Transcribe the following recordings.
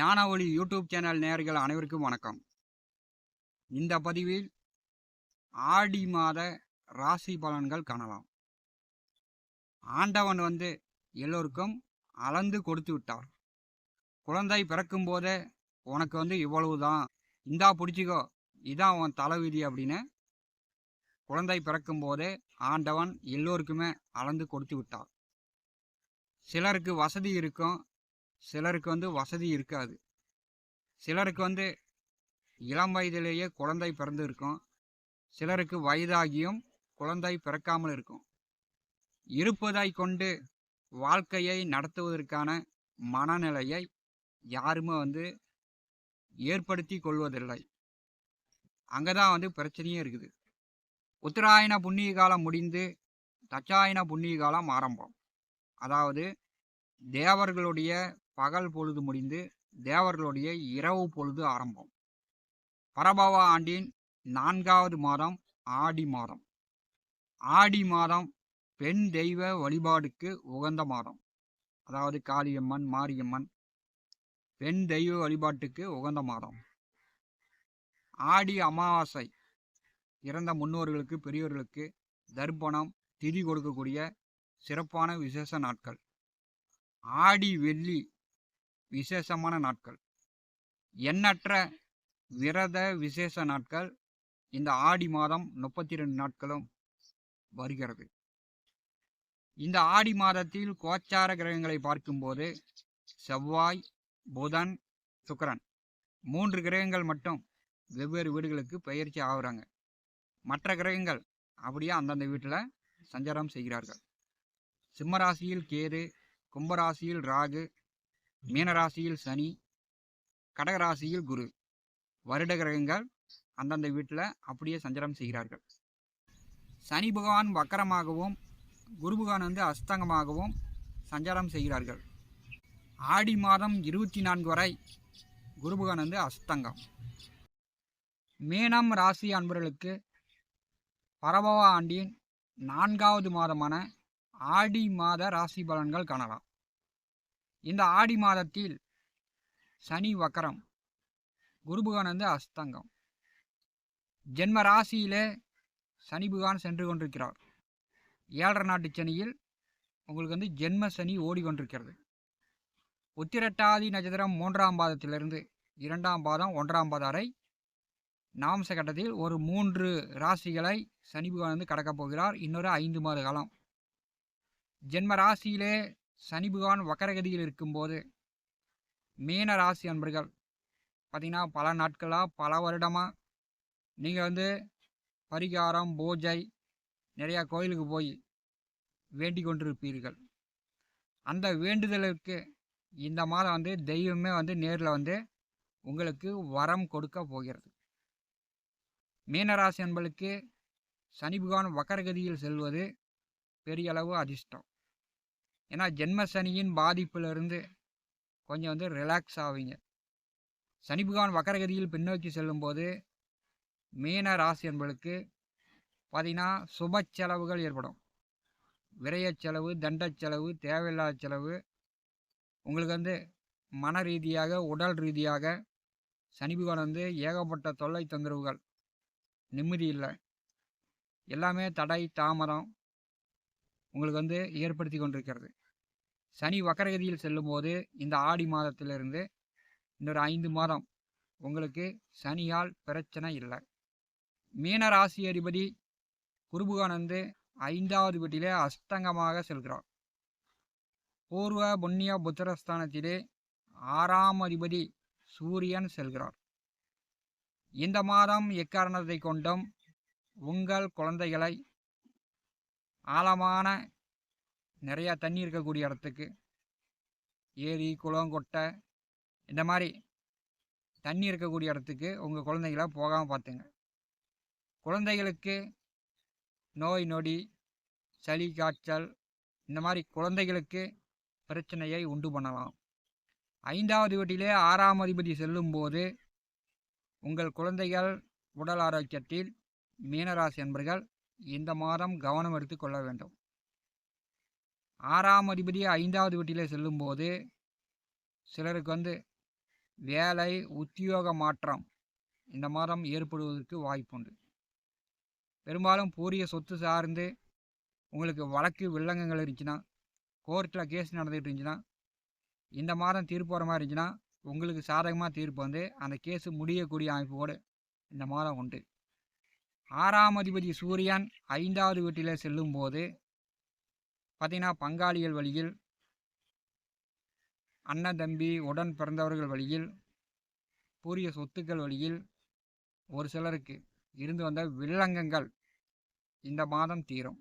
ஞான ஒளி YouTube channel நேயர்கள் அனைவருக்கும் வணக்கம். இந்த பதிவில் ஆடி மாத ராசி பலன்கள் காணலாம். ஆண்டவன் எல்லோருக்கும் அளந்து கொடுத்து விட்டார். குழந்தை பிறக்கும் போதே உனக்கு இவ்வளவுதான், இந்தா பிடிச்சிக்கோ, இதான் உன் தலைவிதி அப்படின்னு குழந்தை பிறக்கும் போதே ஆண்டவன் எல்லோருக்குமே அளந்து கொடுத்து விட்டார். சிலருக்கு வசதி இருக்கும், சிலருக்கு வசதி இருக்காது. சிலருக்கு இளம் வயதிலேயே குழந்தை பிறந்து இருக்கும், சிலருக்கு வயதாகியும் குழந்தை பிறக்காமல் இருக்கும். இருப்பதை கொண்டு வாழ்க்கையை நடத்துவதற்கான மனநிலையை யாருமே ஏற்படுத்தி கொள்வதில்லை. அங்கதான் பிரச்சனையே இருக்குது. உத்தராயண புண்ணிய காலம் முடிந்து தட்சாயண புண்ணிய காலம் ஆரம்பம். அதாவது தேவர்களுடைய பகல் பொழுது முடிந்து தேவர்களுடைய இரவு பொழுது ஆரம்பம். பரபவ ஆண்டின் 4வது மாதம் ஆடி மாதம். ஆடி மாதம் பெண் தெய்வ வழிபாடுக்கு உகந்த மாதம். அதாவது காளியம்மன், மாரியம்மன், பெண் தெய்வ வழிபாட்டுக்கு உகந்த மாதம். ஆடி அமாவாசை இறந்த முன்னோர்களுக்கு, பெரியோர்களுக்கு தர்ப்பணம், திதி கொடுக்கக்கூடிய சிறப்பான விசேஷ நாட்கள். ஆடி வெள்ளி விசேஷமான நாட்கள். எண்ணற்ற விரத விசேஷ நாட்கள் இந்த ஆடி மாதம் 32 நாட்களும் வருகிறது. இந்த ஆடி மாதத்தில் கோச்சார கிரகங்களை பார்க்கும்போது செவ்வாய், புதன், சுக்கிரன் 3 கிரகங்கள் மட்டும் வெவ்வேறு வீடுகளுக்கு பெயர்ச்சி ஆகுறாங்க. மற்ற கிரகங்கள் அப்படியே அந்தந்த வீட்டில் சஞ்சாரம் செய்கிறார்கள். சிம்மராசியில் கேது, கும்பராசியில் ராகு, மீனராசியில் சனி, கடகராசியில் குரு. வருட கிரகங்கள் அந்தந்த வீட்டில் அப்படியே சஞ்சாரம் செய்கிறார்கள். சனி பகவான் வக்கரமாகவும் குரு பகவான் அஸ்தங்கமாகவும் சஞ்சாரம் செய்கிறார்கள். ஆடி மாதம் 24 வரை குரு பகவான் அஸ்தங்கம். மீனம் ராசி அன்பர்களுக்கு பரபவ ஆண்டின் 4வது மாதமான ஆடி மாத ராசி பலன்கள் காணலாம். இந்த ஆடி மாதத்தில் சனி வக்கரம், குரு பகவான் அஸ்தங்கம். ஜென்ம ராசியிலே சனி பகவான் சென்று கொண்டிருக்கிறார். 7.5 நாட்டு சனியில் உங்களுக்கு ஜென்ம சனி ஓடிக்கொண்டிருக்கிறது. உத்திரட்டாதி நட்சத்திரம் 3ஆம் பாதத்திலிருந்து 2ஆம் பாதம் 1ஆம் பாதம் வரை நவம்ச கட்டத்தில் ஒரு 3 ராசிகளை சனி பகவான் கடக்கப் போகிறார். இன்னொரு 5 மாத காலம். ஜென்ம ராசியிலே சனி பகவான் வக்கரகதியில் இருக்கும்போது மீன ராசி அன்பர்கள் பார்த்திங்கன்னா பல நாட்களாக, பல வருடமாக நீங்கள் பரிகாரம், பூஜை, நிறையா கோயிலுக்கு போய் வேண்டிக் கொண்டிருப்பீர்கள். அந்த வேண்டுதலுக்கு இந்த மாதம் தெய்வமே நேரில் உங்களுக்கு வரம் கொடுக்க போகிறது. மீனராசி அன்பர்களுக்கு சனி பகவான் வக்கரகதியில் செல்வது பெரிய அளவு அதிர்ஷ்டம். ஏன்னா ஜென்ம சனியின் பாதிப்பிலிருந்து கொஞ்சம் ரிலாக்ஸ் ஆவீங்க. சனி பகவான் வக்கரகதியில் பின்னோக்கி செல்லும்போது மீன ராசி அன்பர்களுக்கு பார்த்திங்கன்னா சுப செலவுகள் ஏற்படும். விரய செலவு, தண்ட செலவு, தேவையில்லாத செலவு, உங்களுக்கு மன ரீதியாக, உடல் ரீதியாக சனி பகவான் ஏகப்பட்ட தொல்லை தொந்தரவுகள், நிம்மதி இல்லை, எல்லாமே தடை தாமதம் உங்களுக்கு ஏற்படுத்தி கொண்டிருக்கிறது. சனி வக்கரகதியில் செல்லும்போது இந்த ஆடி மாதத்திலிருந்து இன்னொரு 5 மாதம் உங்களுக்கு சனியால் பிரச்சனை இல்லை. மீன ராசி அதிபதி குரு பகவான் 5வது வீட்டிலே அஸ்தங்கமாக செல்கிறார். பூர்வ புண்ணிய புத்திரஸ்தானத்திலே 6ஆம் அதிபதி சூரியன் செல்கிறார். இந்த மாதம் எக்காரணத்தை கொண்டும் உங்கள் குழந்தைகளை ஆழமான நிறையா தண்ணி இருக்கக்கூடிய இடத்துக்கு, ஏரி, குளம், கொட்டை, இந்த மாதிரி தண்ணி இருக்கக்கூடிய இடத்துக்கு உங்கள் குழந்தைகளை போகாமல் பார்த்துங்க. குழந்தைகளுக்கு நோய் நொடி, சளி, காய்ச்சல், இந்த மாதிரி குழந்தைகளுக்கு பிரச்சனையை உண்டு பண்ணலாம். 5வது வீட்டிலே 6ஆம் அதிபதி செல்லும்போது உங்கள் குழந்தைகள் உடல் ஆரோக்கியத்தில் மீனராசி என்பர்கள் இந்த மாதம் கவனம் எடுத்து கொள்ள வேண்டும். 6ஆம் அதிபதி 5வது வீட்டிலே செல்லும்போது சிலருக்கு வேலை உத்தியோக மாற்றம் இந்த மாதம் ஏற்படுவதற்கு வாய்ப்புண்டு. பெரும்பாலும் பூரிய சொத்து சார்ந்து உங்களுக்கு வழக்கு வில்லங்கங்கள் இருந்துச்சுன்னா, கோர்ட்டில் கேஸ் நடந்துகிட்டு இருந்துச்சுன்னா, இந்த மாதம் தீர்ப்பு வர மாதிரி இருந்துச்சுன்னா உங்களுக்கு சாதகமாக தீர்ப்பு வந்து அந்த கேஸு முடியக்கூடிய அமைப்போடு இந்த மாதம் உண்டு. 6ஆம் அதிபதி சூரியன் 5வது வீட்டில் செல்லும்போது பார்த்திங்கன்னா பங்காளிகள் வழியில், அண்ணன் தம்பி உடன் பிறந்தவர்கள் வழியில், பூரிய சொத்துக்கள் வழியில் ஒரு சிலருக்கு இருந்து வந்த வில்லங்கங்கள் இந்த மாதம் தீரும்.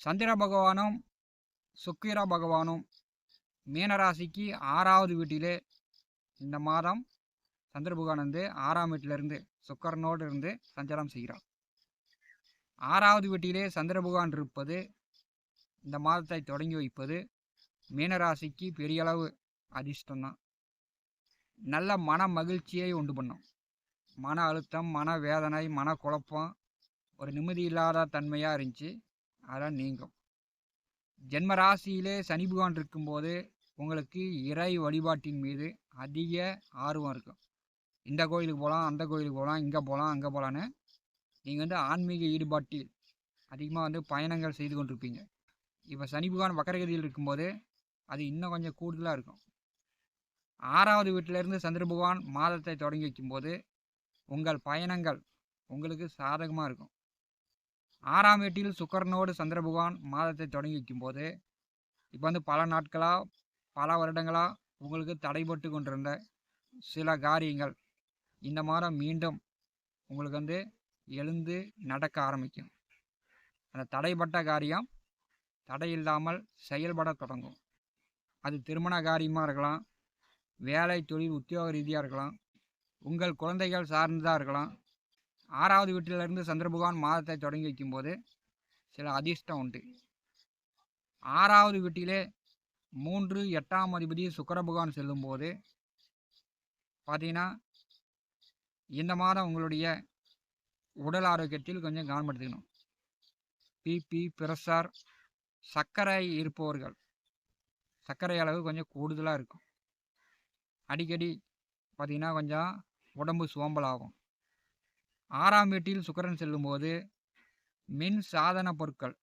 சந்திர பகவானும் சுக்கிர பகவானும் மீனராசிக்கு 6வது வீட்டிலே இந்த மாதம் சந்திர பகவான் வந்து 6ஆம் வீட்டிலிருந்து சுக்கரனோடு இருந்து சஞ்சாரம் செய்கிறார். 6வது வீட்டிலே சந்திர பகவான் இருப்பது இந்த மாதத்தை தொடங்கி வைப்பது மீனராசிக்கு பெரிய அளவு அதிர்ஷ்டம்தான். நல்ல மன மகிழ்ச்சியை உண்டு பண்ணும். மன அழுத்தம், மன வேதனை, மன குழப்பம், ஒரு நிம்மதி இல்லாத தன்மையாக இருந்துச்சு, அதெல்லாம் நீங்கும். ஜென்ம ராசியிலே சனி பகவான் இருக்கும்போது உங்களுக்கு இறை வழிபாட்டின் மீது அதிக ஆர்வம் இருக்கும். இந்த கோயிலுக்கு போகலாம், அந்த கோயிலுக்கு போகலாம், இங்கே போகலாம், அங்கே போகலான்னு நீங்கள் வந்து ஆன்மீக ஈடுபாட்டில் அதிகமாக வந்து பயணங்கள் செய்து கொண்டிருப்பீங்க. இப்போ சனி பகவான் வக்கரகதியில் இருக்கும்போது அது இன்னும் கொஞ்சம் கூடுதலாக இருக்கும். 6வது வீட்டிலேருந்து சந்திர பகவான் மாதத்தை தொடங்கி வைக்கும்போது உங்கள் பயணங்கள் உங்களுக்கு சாதகமாக இருக்கும். 6ஆம் வீட்டில் சுக்கரனோடு சந்திர பகவான் மாதத்தை தொடங்கி வைக்கும்போது இப்போ வந்து பல நாட்களாக பல வருடங்களாக உங்களுக்கு தடைபட்டு கொண்டிருந்த சில காரியங்கள் இந்த மாதம் மீண்டும் உங்களுக்கு வந்து எழுந்து நடக்க ஆரம்பிக்கும். அந்த தடைப்பட்ட காரியம் தடையில்லாமல் செயல்பட தொடங்கும். அது திருமண காரியமாக இருக்கலாம், வேலை தொழில் உத்தியோக ரீதியாக இருக்கலாம், உங்கள் குழந்தைகள் சார்ந்ததாக இருக்கலாம். 6வது வீட்டிலிருந்து சந்திர பகவான் மாதத்தை தொடங்கி வைக்கும்போது சில அதிர்ஷ்டம் உண்டு. 6வது வீட்டிலே 3, 8ஆம் அதிபதி சுக்கிர பகவான் செல்லும்போது பார்த்தீங்கன்னா இந்த மாதம் உங்களுடைய உடல் ஆரோக்கியத்தில் கொஞ்சம் கவனம் எடுத்துக்கணும். பிபி, பிரஷர், சர்க்கரை இருப்பவர்கள் சர்க்கரை அளவு கொஞ்சம் கூடுதலாக இருக்கும். அடிக்கடி பார்த்திங்கன்னா கொஞ்சம் உடம்பு சோம்பலாகும். 6ஆம் வீட்டில் சுக்கிரன் செல்லும்போது மின் சாதன பொருட்கள்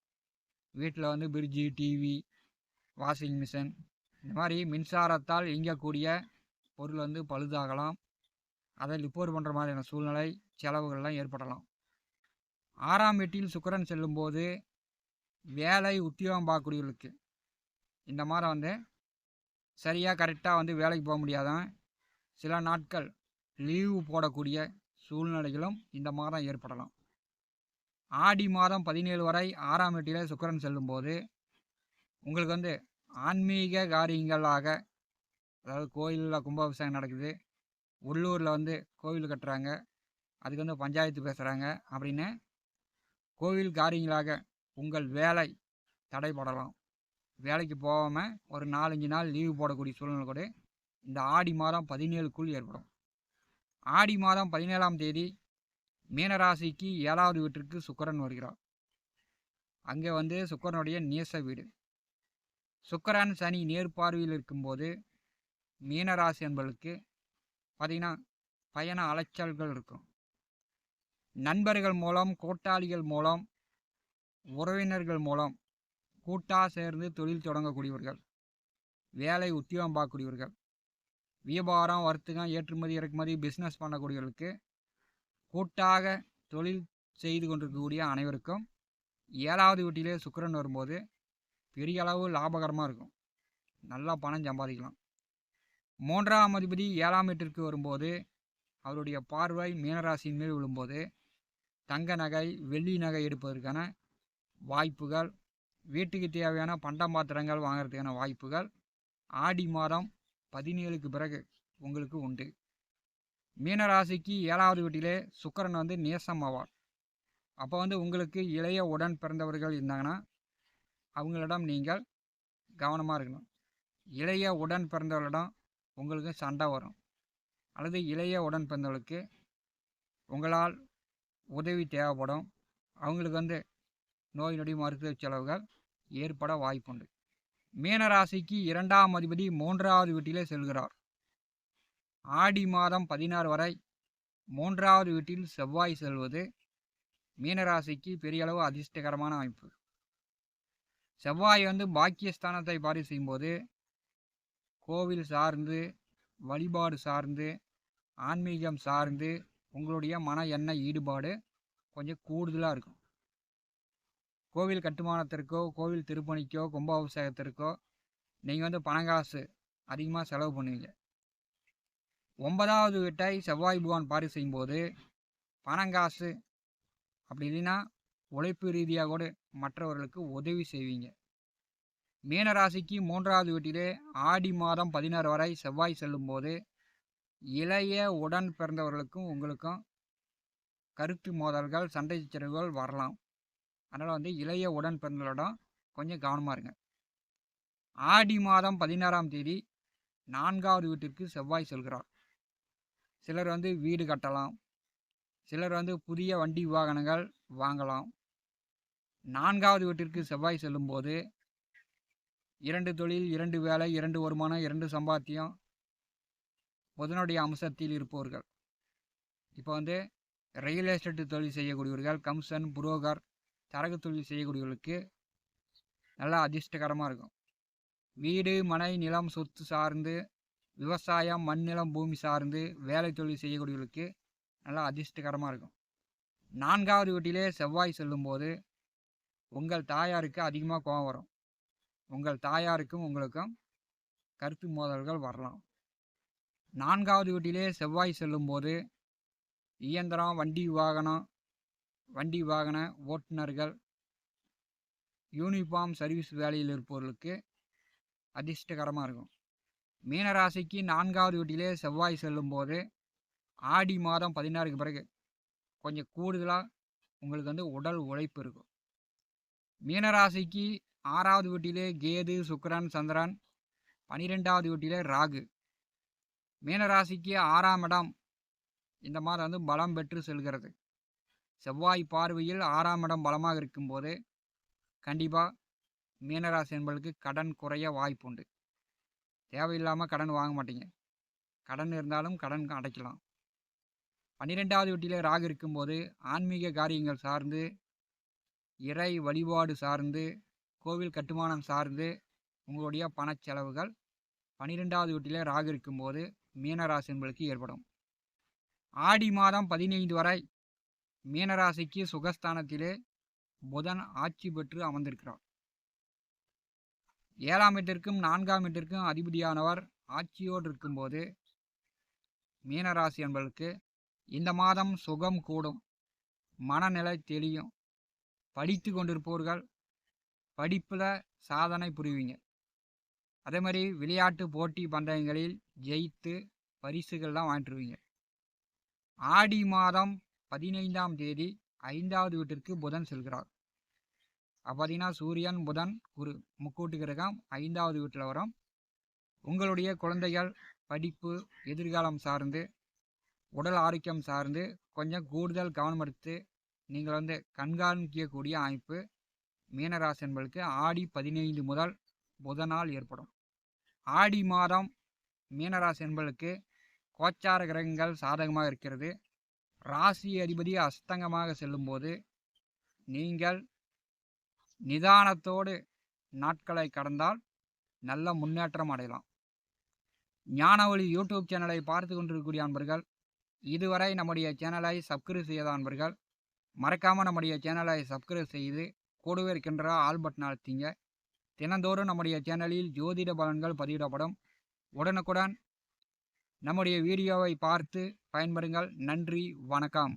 வீட்டில் வந்து பிரிட்ஜு, டிவி, வாஷிங் மிஷின் இந்த மாதிரி மின்சாரத்தால் இயங்கக்கூடிய பொருள் வந்து பழுதாகலாம். அதை ரிப்பேர் பண்ணுற மாதிரியான சூழ்நிலை செலவுகள்லாம் ஏற்படலாம். 6ஆம் வீட்டில் சுக்கிரன் செல்லும்போது வேலை உத்தியோகம் பார்க்கக்கூடியவர்களுக்கு இந்த மாதம் வந்து சரியாக கரெக்டாக வந்து வேலைக்கு போக முடியாதான் சில நாட்கள் லீவு போடக்கூடிய சூழ்நிலைகளும் இந்த மாதம் ஏற்படலாம். ஆடி மாதம் 17 வரை 6ஆம் வீட்டில் சுக்கிரன் செல்லும்போது உங்களுக்கு வந்து ஆன்மீக காரியங்களாக, அதாவது கோயிலில் கும்பாபிஷேகம் நடக்குது, உள்ளூரில் வந்து கோவில் கட்டுறாங்க, அதுக்கு வந்து பஞ்சாயத்து பேசுகிறாங்க அப்படின்னு கோவில் காரியங்களாக உங்கள் வேலை தடைப்படலாம். வேலைக்கு போகாமல் ஒரு 4-5 நாள் லீவு போடக்கூடிய சூழ்நிலை கூட இந்த ஆடி மாதம் 17க்குள் ஏற்படும். ஆடி மாதம் 17ஆம் தேதி மீனராசிக்கு 7வது வீட்டிற்கு சுக்கிரன் வருகிறார். அங்கே வந்து சுக்கிரனுடைய நேச வீடு. சுக்கிரன் சனி நேர்பார்வையில் இருக்கும்போது மீனராசி என்பவர்களுக்கு பார்த்திங்கன்னா பயண அலைச்சல்கள் இருக்கும். நண்பர்கள் மூலம், கூட்டாளிகள் மூலம், உறவினர்கள் மூலம் கூட்டாக சேர்ந்து தொழில் தொடங்கக்கூடியவர்கள், வேலை உத்தியோகம் பார்க்கக்கூடியவர்கள், வியாபாரம், வர்த்தகம், ஏற்றுமதி இறக்குமதி, பிஸ்னஸ் பண்ணக்கூடியவர்களுக்கு, கூட்டாக தொழில் செய்து கொண்டிருக்கக்கூடிய அனைவருக்கும் 7வது வீட்டிலே சுக்கிரன் வரும்போது பெரிய அளவு லாபகரமாக இருக்கும். நல்லா பணம் சம்பாதிக்கலாம். 3ஆம் அதிபதி 7ஆம் வீட்டிற்கு வரும்போது அவருடைய பார்வை மீனராசியின் மேல் விழும்போது தங்க நகை, வெள்ளி நகை எடுப்பதற்கான வாய்ப்புகள், வீட்டுக்கு தேவையான பண்டம் பாத்திரங்கள் வாங்கிறதுக்கான வாய்ப்புகள் ஆடி மாதம் 17க்கு பிறகு உங்களுக்கு உண்டு. மீனராசிக்கு 7வது வீட்டிலே சுக்கிரன் வந்து நேசம் ஆவார். அப்போ வந்து உங்களுக்கு இளைய உடன் பிறந்தவர்கள் இருந்தாங்கன்னா அவங்களிடம் நீங்கள் கவனமாக இருக்கணும். இளைய உடன் பிறந்தவர்களிடம் உங்களுக்கு சண்டை வரும், அல்லது இளைய உடன் பிறந்தவர்களுக்கு உங்களால் உதவி தேவைப்படும். அவங்களுக்கு வந்து நோய் நொடி மருத்துவ செலவுகள் ஏற்பட வாய்ப்புண்டு. மீனராசிக்கு 2ஆம் அதிபதி 3வது வீட்டிலே செல்கிறார். ஆடி மாதம் 16 வரை 3வது வீட்டில் செவ்வாய் செல்வது மீனராசிக்கு பெரிய அளவு அதிர்ஷ்டகரமான அமைப்பு. செவ்வாய் பாக்கியஸ்தானத்தை பார்வை செய்யும்போது கோவில் சார்ந்து, வழிபாடு சார்ந்து, ஆன்மீகம் சார்ந்து உங்களுடைய மன எண்ண ஈடுபாடு கொஞ்சம் கூடுதலாக இருக்கும். கோவில் கட்டுமானத்திற்கோ, கோவில் திருப்பணிக்கோ, கும்பாபிஷேகத்திற்கோ நீங்கள் பணங்காசு அதிகமாக செலவு பண்ணுவீங்க. 9வது வீட்டை செவ்வாய் பகவான் பார்வை செய்யும்போது பணங்காசு அப்படி இல்லைன்னா உழைப்பு ரீதியாக கூட மற்றவர்களுக்கு உதவி செய்வீங்க. மீனராசிக்கு 3வது வீட்டிலே ஆடி மாதம் 16 வரை செவ்வாய் செல்லும்போது இளைய உடன் பிறந்தவர்களுக்கும் உங்களுக்கும் கருத்து மோதல்கள், சண்டை சச்சரவுகள் வரலாம். அதனால் இளைய உடன் பிறந்தவர்களிடம் கொஞ்சம் கவனமாக இருங்க. ஆடி மாதம் 16ஆம் தேதி 4வது வீட்டிற்கு செவ்வாய் செல்கிறார். சிலர் வீடு கட்டலாம், சிலர் புதிய வண்டி வாகனங்கள் வாங்கலாம். 4வது வீட்டிற்கு செவ்வாய் செல்லும்போது 2 தொழில், 2 வேலை, 2 வருமானம், 2 சம்பாத்தியம் புதனுடைய அம்சத்தில் இருப்பவர்கள். இப்போ ரியல் எஸ்டேட் தொழில் செய்யக்கூடியவர்கள், கமிஷன், புரோக்கர், தரகு தொழில் செய்யக்கூடியவர்களுக்கு நல்லா அதிர்ஷ்டகரமாக இருக்கும். வீடு, மனை, நிலம், சொத்து சார்ந்து, விவசாயம், மண், நிலம், பூமி சார்ந்து வேலை தொழில் செய்யக்கூடியவர்களுக்கு நல்லா அதிர்ஷ்டகரமாக இருக்கும். 4வது வீட்டிலே செவ்வாய் செல்லும்போது உங்கள் தாயாருக்கு அதிகமாக கோபம் வரும். உங்கள் தாயாருக்கும் உங்களுக்கும் கருத்து மோதல்கள் வரலாம். 4வது வீட்டிலே செவ்வாய் செல்லும்போது இயந்திரம், வண்டி வாகன ஓட்டுநர்கள், யூனிஃபார்ம் சர்வீஸ் வேலையில் இருப்பவர்களுக்கு அதிர்ஷ்டகரமாக இருக்கும். மீனராசிக்கு 4வது வீட்டிலே செவ்வாய் செல்லும்போது ஆடி மாதம் 16க்கு பிறகு கொஞ்சம் கூடுதலாக உங்களுக்கு உடல் உழைப்பு இருக்கும். மீனராசிக்கு 6வது வீட்டிலே கேது, சுக்கிரன், சந்திரன், 12வது வீட்டிலே ராகு. மீனராசிக்கு 6ஆம் இடம் இந்த மாதம் பலம் பெற்று செல்கிறது. செவ்வாய் பார்வையில் 6ஆம் இடம் பலமாக இருக்கும்போது கண்டிப்பாக மீனராசி என்பதற்கு கடன் குறைய வாய்ப்புண்டு. தேவையில்லாமல் கடன் வாங்க மாட்டீங்க. கடன் இருந்தாலும் கடன் அடைக்கலாம். 12வது வீட்டிலே ராகு இருக்கும்போது ஆன்மீக காரியங்கள் சார்ந்து, இறை வழிபாடு சார்ந்து, கோவில் கட்டுமானம் சார்ந்து உங்களுடைய பணச்செலவுகள் 12வது வீட்டிலே ராகு இருக்கும்போது மீனராசி என்பதற்கு ஏற்படும். ஆடி மாதம் 15 வரை மீனராசிக்கு சுகஸ்தானத்திலே புதன் ஆட்சி பெற்று அமர்ந்திருக்கிறார். 7ஆம் வீட்டிற்கும் 4ஆம் வீட்டிற்கும் அதிபதியானவர் ஆட்சியோடு இருக்கும்போது மீனராசி என்பதற்கு இந்த மாதம் சுகம் கூடும், மனநிலை தெளியும். படித்து கொண்டிருப்பவர்கள் படிப்பில் சாதனை புரிவீங்க. அதே மாதிரி விளையாட்டு போட்டி பந்தயங்களில் ஜெயித்து பரிசுகள்லாம் வாங்கிட்டுருவீங்க. ஆடி மாதம் 15ஆம் தேதி 5வது வீட்டிற்கு புதன் செல்கிறார். பார்த்தீங்கன்னா சூரியன், புதன், குரு முக்கூட்டு கிரகம் 5வது வீட்டில் வரும். உங்களுடைய குழந்தைகள் படிப்பு, எதிர்காலம் சார்ந்து, உடல் ஆரோக்கியம் சார்ந்து கொஞ்சம் கூடுதல் கவனம் எடுத்து நீங்கள் கண்காணிக்கக்கூடிய அமைப்பு மீனராசி என்பதற்கு ஆடி 15 முதல் புதனால் ஏற்படும். ஆடி மாதம் மீனராசி என்பதற்கு கோச்சார கிரகங்கள் சாதகமாக இருக்கிறது. ராசி அதிபதி அஸ்தங்கமாக செல்லும்போது நீங்கள் நிதானத்தோடு நாட்களை கடந்தால் நல்ல முன்னேற்றம் அடையலாம். ஞானவழி யூடியூப் சேனலை பார்த்து கொண்டிருக்கக்கூடிய அன்பர்கள், இதுவரை நம்முடைய சேனலை சப்ஸ்கிரைப் செய்யாத அன்பர்கள் மறக்காமல் நம்முடைய சேனலை சப்ஸ்கிரைப் செய்து கூடவே இருக்கின்ற ஆல் பட்டன் அழுத்திங்க. தினந்தோறும் நம்முடைய சேனலில் ஜோதிட பலன்கள் பதிவிடப்படும். உடனுக்குடன் நம்முடைய வீடியோவை பார்த்து பயன்பெறுங்கள். நன்றி, வணக்கம்.